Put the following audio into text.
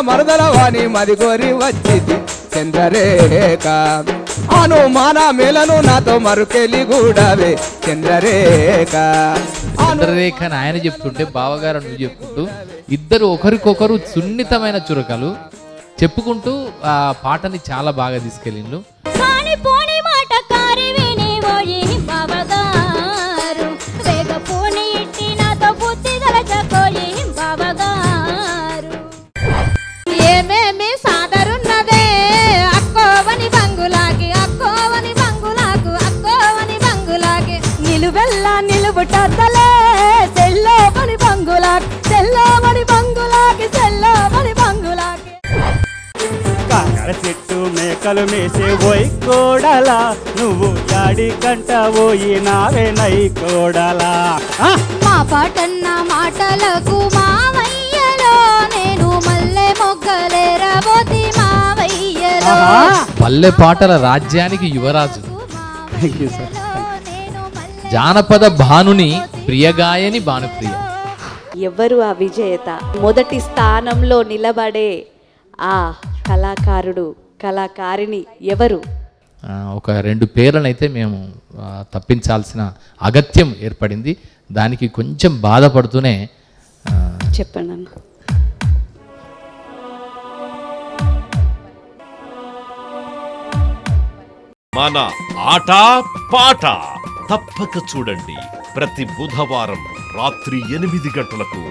మరుదల వాణి మది కోరి వచ్చింది చంద్రరేఖ అనుమాన మేలను నాతో మరుకెళ్ళి కూడావే చంద్రరేఖ. చంద్రరేఖ అని ఆయన చెప్తుంటే బావగారు నువ్వు చెప్పుకుంటూ ఇద్దరు ఒకరికొకరు సున్నితమైన చురకలు చెప్పుకుంటూ ఆ పాటని చాలా బాగా తీసుకెళ్ళిండ్రు. ఏమేమి సాదరున్నదే అక్కోవని బంగులాగి అక్కోవని బంగులాగు అక్కోవని బంగులాగి నిలువెల్లా నిలువుటద్దలే సెల్లోవని బంగులాగి సెల్లోవని బంగులాగి సెల్లోవని బంగులాగి. కాకర చెట్టు మేకలు మేసే ఓయ్ కోడలా నువ్వు యాడి కంట పోయి నావే నై కోడలా. మా పాటన్న మాటలకు మావయ్యలో నేను మల్లె మొగ్గలేరబోతి మావయ్యలో. పల్లె పాటల రాజ్యానికి యువరాజు జానపద భానుని ప్రియగాయని భానుప్రియ. ఎవరు ఆ విజేత? మొదటి స్థానంలో నిలబడే ఆ కళాకారుడు కళాకారిణి ఎవరు? ఒక 2 పేర్లనైతే మేము తప్పించాల్సిన అగత్యం ఏర్పడింది. దానికి కొంచెం బాధపడుతూనే చెప్పండి అన్న. మన ఆట పాట తప్పక చూడండి. ప్రతి బుధవారం రాత్రి 8 గంటలకు